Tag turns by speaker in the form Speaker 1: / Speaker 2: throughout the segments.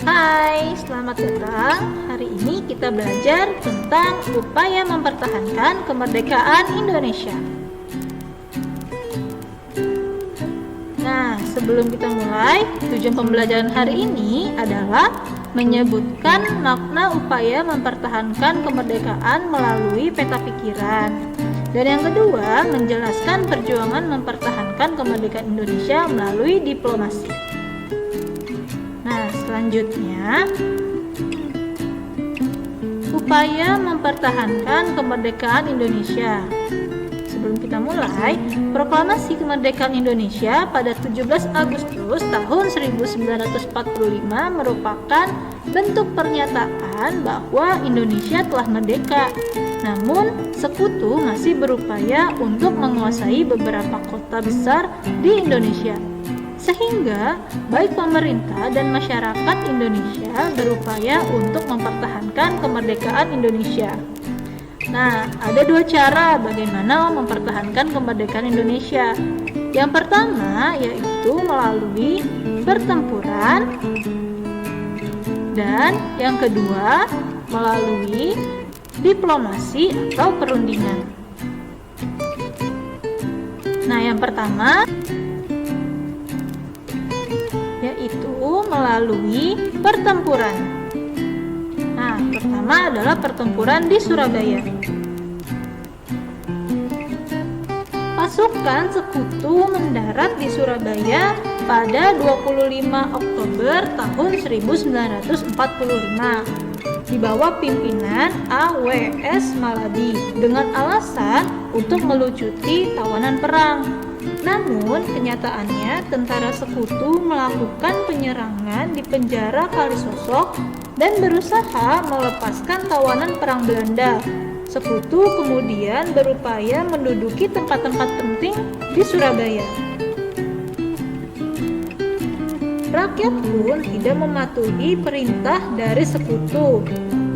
Speaker 1: Hai, selamat datang. Hari ini kita belajar tentang upaya mempertahankan kemerdekaan Indonesia. Nah, sebelum kita mulai, tujuan pembelajaran hari ini adalah menyebutkan makna upaya mempertahankan kemerdekaan melalui peta pikiran. Dan yang kedua, menjelaskan perjuangan mempertahankan kemerdekaan Indonesia melalui diplomasi. Nah, selanjutnya, upaya mempertahankan kemerdekaan Indonesia. Sebelum kita mulai, proklamasi kemerdekaan Indonesia pada 17 Agustus tahun 1945 merupakan bentuk pernyataan bahwa Indonesia telah merdeka. Namun, sekutu masih berupaya untuk menguasai beberapa kota besar di Indonesia. Sehingga, baik pemerintah dan masyarakat Indonesia berupaya untuk mempertahankan kemerdekaan Indonesia. Nah, ada dua cara bagaimana mempertahankan kemerdekaan Indonesia. Yang pertama yaitu melalui pertempuran, dan yang kedua melalui diplomasi atau perundingan. Nah, yang pertama yaitu melalui pertempuran. Nah, pertama adalah pertempuran di Surabaya. Pasukan sekutu mendarat di Surabaya pada 25 Oktober tahun 1945 di bawah pimpinan A.W.S. Maladi dengan alasan untuk melucuti tawanan perang. Namun, kenyataannya tentara sekutu melakukan penyerangan di penjara Kalisosok dan berusaha melepaskan tawanan perang Belanda. Sekutu kemudian berupaya menduduki tempat-tempat penting di Surabaya. Rakyat pun tidak mematuhi perintah dari sekutu,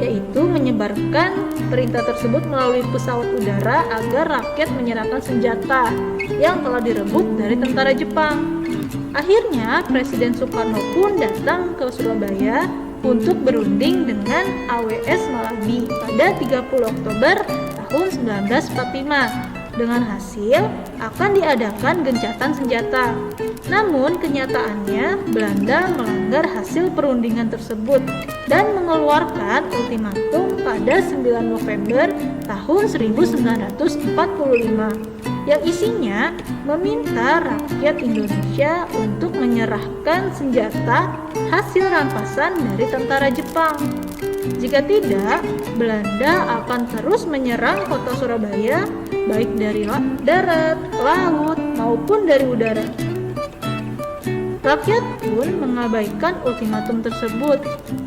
Speaker 1: yaitu menyebarkan perintah tersebut melalui pesawat udara agar rakyat menyerahkan senjata yang telah direbut dari tentara Jepang. Akhirnya, Presiden Soekarno pun datang ke Surabaya untuk berunding dengan A.W.S. Maladi pada 30 Oktober tahun 1945 dengan hasil akan diadakan gencatan senjata. Namun kenyataannya Belanda melanggar hasil perundingan tersebut dan mengeluarkan ultimatum pada 9 November tahun 1945 yang isinya meminta rakyat Indonesia untuk menyerahkan senjata hasil rampasan dari tentara Jepang. Jika tidak, Belanda akan terus menyerang kota Surabaya baik dari darat, laut, maupun dari udara. Rakyat pun mengabaikan ultimatum tersebut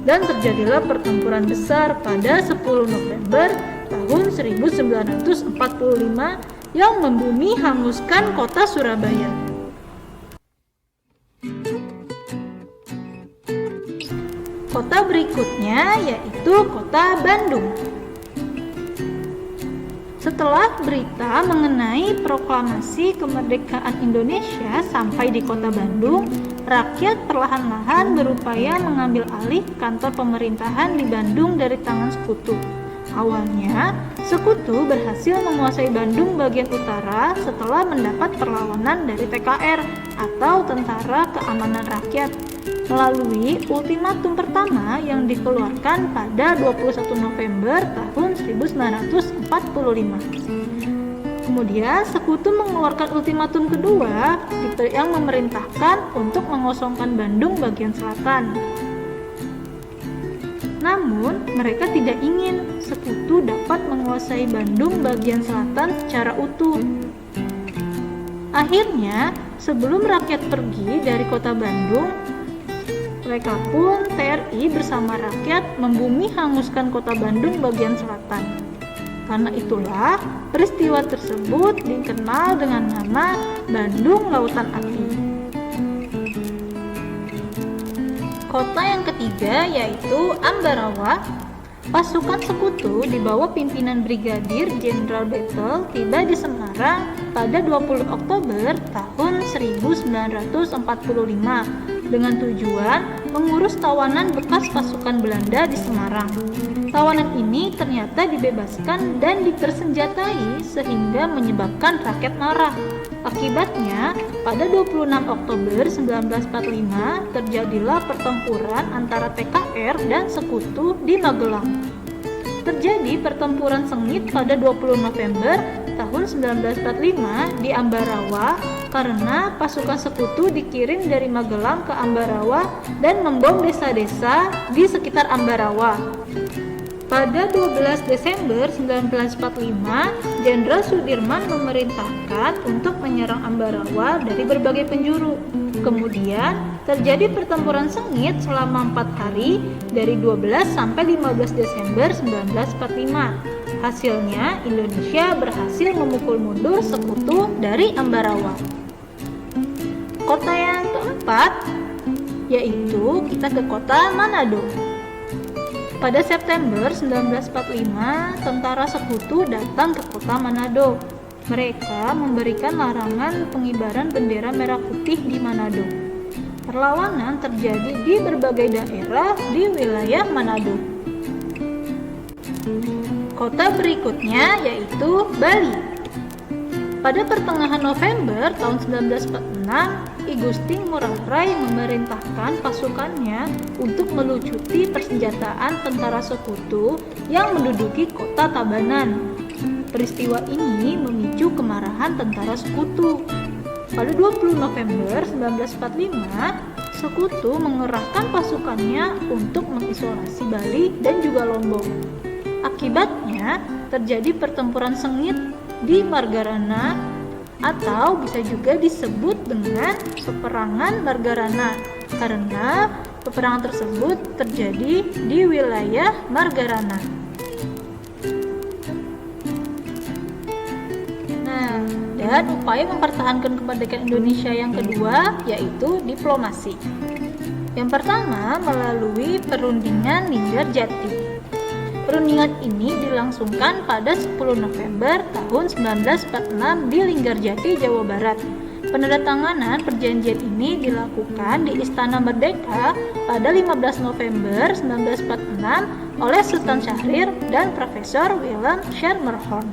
Speaker 1: dan terjadilah pertempuran besar pada 10 November tahun 1945 yang membumi hanguskan kota Surabaya. Kota berikutnya yaitu kota Bandung. Setelah berita mengenai proklamasi kemerdekaan Indonesia sampai di kota Bandung, rakyat perlahan-lahan berupaya mengambil alih kantor pemerintahan di Bandung dari tangan sekutu. Awalnya, sekutu berhasil menguasai Bandung bagian utara setelah mendapat perlawanan dari TKR atau Tentara Keamanan Rakyat melalui ultimatum pertama yang dikeluarkan pada 21 November tahun 1945. Kemudian sekutu mengeluarkan ultimatum kedua yang memerintahkan untuk mengosongkan Bandung bagian selatan. Namun, mereka tidak ingin sekutu dapat menguasai Bandung bagian selatan secara utuh. Akhirnya, sebelum rakyat pergi dari kota Bandung, mereka pun TRI bersama rakyat membumi hanguskan kota Bandung bagian selatan. Karena itulah peristiwa tersebut dikenal dengan nama Bandung Lautan Api. Kota yang ketiga yaitu Ambarawa. Pasukan sekutu di bawah pimpinan Brigadir Jenderal Battle tiba di Semarang pada 20 Oktober tahun 1945 dengan tujuan mengurus tawanan bekas pasukan Belanda di Semarang. Tawanan ini ternyata dibebaskan dan dipersenjatai sehingga menyebabkan rakyat marah. Akibatnya, pada 26 Oktober 1945 terjadilah pertempuran antara PKR dan Sekutu di Magelang. Terjadi pertempuran sengit pada 20 November tahun 1945 di Ambarawa karena pasukan Sekutu dikirim dari Magelang ke Ambarawa dan membom desa-desa di sekitar Ambarawa. Pada 12 Desember 1945, Jenderal Sudirman memerintahkan untuk menyerang Ambarawa dari berbagai penjuru. Kemudian terjadi pertempuran sengit selama 4 hari dari 12 sampai 15 Desember 1945. Hasilnya Indonesia berhasil memukul mundur Sekutu dari Ambarawa. Kota yang keempat yaitu kita ke kota Manado. Pada September 1945, tentara Sekutu datang ke kota Manado. Mereka memberikan larangan pengibaran bendera merah putih di Manado. Perlawanan terjadi di berbagai daerah di wilayah Manado. Kota berikutnya yaitu Bali. Pada pertengahan November tahun 1946, I Gusti Ngurah Rai memerintahkan pasukannya untuk melucuti persenjataan tentara Sekutu yang menduduki kota Tabanan. Peristiwa ini memicu kemarahan tentara Sekutu. Pada 20 November 1945, Sekutu mengerahkan pasukannya untuk mengisolasi Bali dan juga Lombok. Akibatnya, terjadi pertempuran sengit di Margarana atau bisa juga disebut dengan peperangan Margarana karena peperangan tersebut terjadi di wilayah Margarana. Nah, dan upaya mempertahankan kemerdekaan Indonesia yang kedua yaitu diplomasi. Yang pertama melalui perundingan Linggarjati. Perundingan ini dilangsungkan pada 10 November tahun 1946 di Linggarjati, Jawa Barat. Penandatanganan perjanjian ini dilakukan di Istana Merdeka pada 15 November 1946 oleh Sultan Syahrir dan Profesor Willem Schermerhorn.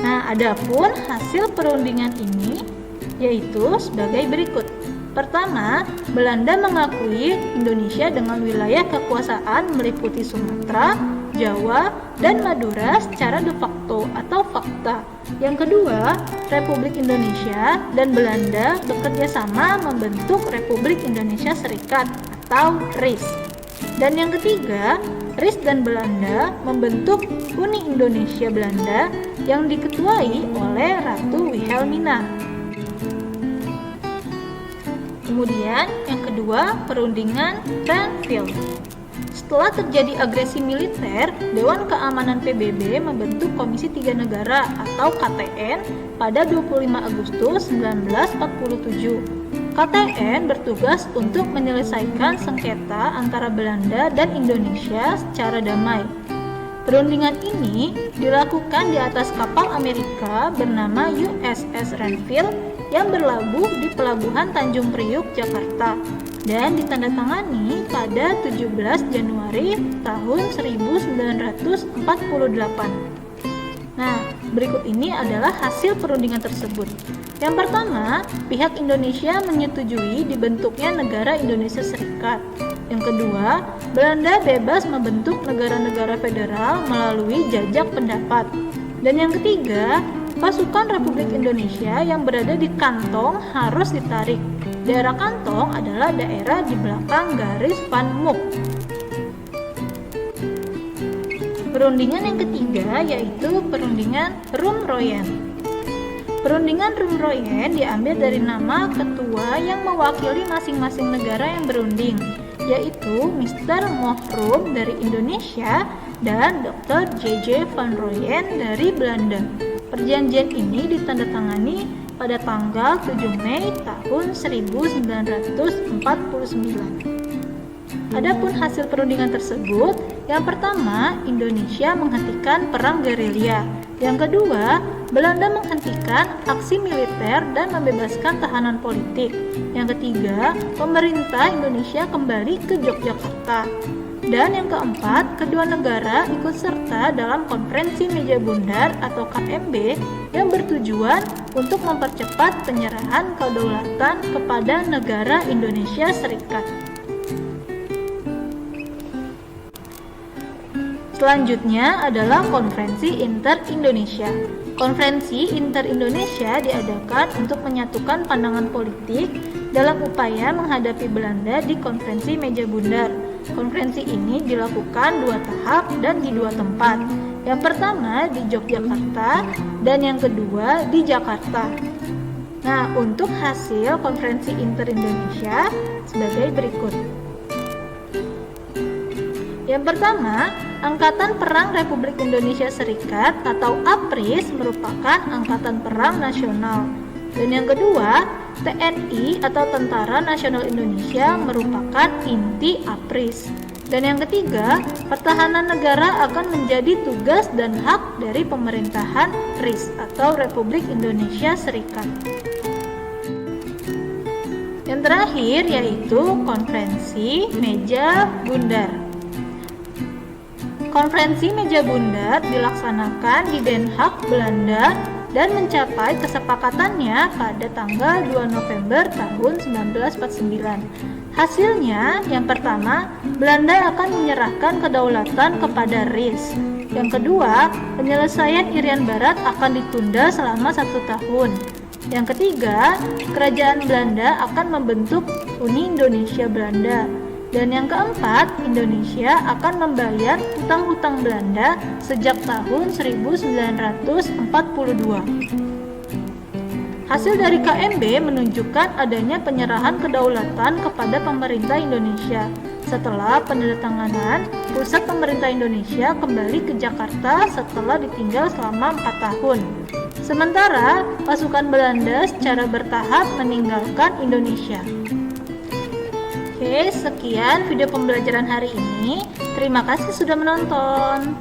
Speaker 1: Nah, adapun hasil perundingan ini yaitu sebagai berikut. Pertama, Belanda mengakui Indonesia dengan wilayah kekuasaan meliputi Sumatera, Jawa, dan Madura secara de facto atau fakta. Yang kedua, Republik Indonesia dan Belanda bekerja sama membentuk Republik Indonesia Serikat atau RIS. Dan yang ketiga, RIS dan Belanda membentuk Uni Indonesia Belanda yang diketuai oleh Ratu Wilhelmina. Kemudian yang kedua, perundingan Transvaal. Setelah terjadi agresi militer, Dewan Keamanan PBB membentuk Komisi Tiga Negara atau KTN pada 25 Agustus 1947. KTN bertugas untuk menyelesaikan sengketa antara Belanda dan Indonesia secara damai. Perundingan ini dilakukan di atas kapal Amerika bernama USS Renville yang berlabuh di Pelabuhan Tanjung Priuk, Jakarta dan ditandatangani pada 17 Januari tahun 1948. Nah, berikut ini adalah hasil perundingan tersebut. Yang pertama, pihak Indonesia menyetujui dibentuknya negara Indonesia Serikat. Yang kedua, Belanda bebas membentuk negara-negara federal melalui jajak pendapat. Dan yang ketiga, pasukan Republik Indonesia yang berada di kantong harus ditarik. Daerah kantong adalah daerah di belakang garis Van Mook. Perundingan yang ketiga yaitu perundingan Roem-Royen. Perundingan Roem-Royen diambil dari nama ketua yang mewakili masing-masing negara yang berunding, yaitu Mr. Mohroem dari Indonesia dan Dr. J.J. van Rooyen dari Belanda. Perjanjian ini ditandatangani pada tanggal 7 Mei tahun 1949. Adapun hasil perundingan tersebut, yang pertama, Indonesia menghentikan perang gerilya. Yang kedua, Belanda menghentikan aksi militer dan membebaskan tahanan politik. Yang ketiga, pemerintah Indonesia kembali ke Yogyakarta. Dan yang keempat, kedua negara ikut serta dalam Konferensi Meja Bundar atau KMB yang bertujuan untuk mempercepat penyerahan kedaulatan kepada negara Indonesia Serikat. Selanjutnya adalah Konferensi Inter-Indonesia. Konferensi Inter-Indonesia diadakan untuk menyatukan pandangan politik dalam upaya menghadapi Belanda di Konferensi Meja Bundar. Konferensi ini dilakukan 2 tahap dan di 2 tempat. Yang pertama di Yogyakarta dan yang kedua di Jakarta. Nah, untuk hasil Konferensi Inter-Indonesia sebagai berikut. Yang pertama, Angkatan Perang Republik Indonesia Serikat atau APRIS merupakan angkatan perang nasional. Dan yang kedua, TNI atau Tentara Nasional Indonesia merupakan inti APRIS. Dan yang ketiga, pertahanan negara akan menjadi tugas dan hak dari pemerintahan RIS atau Republik Indonesia Serikat. Yang terakhir yaitu Konferensi Meja Bundar. Konferensi Meja Bundar dilaksanakan di Den Haag, Belanda dan mencapai kesepakatannya pada tanggal 2 November tahun 1949. Hasilnya, yang pertama, Belanda akan menyerahkan kedaulatan kepada RIS. Yang kedua, penyelesaian Irian Barat akan ditunda selama 1 tahun. Yang ketiga, kerajaan Belanda akan membentuk Uni Indonesia Belanda. Dan yang keempat, Indonesia akan membayar hutang-hutang Belanda sejak tahun 1942. Hasil dari KMB menunjukkan adanya penyerahan kedaulatan kepada pemerintah Indonesia. Setelah penandatanganan, pusat pemerintah Indonesia kembali ke Jakarta setelah ditinggal selama 4 tahun. Sementara pasukan Belanda secara bertahap meninggalkan Indonesia. Oke, sekian video pembelajaran hari ini. Terima kasih sudah menonton.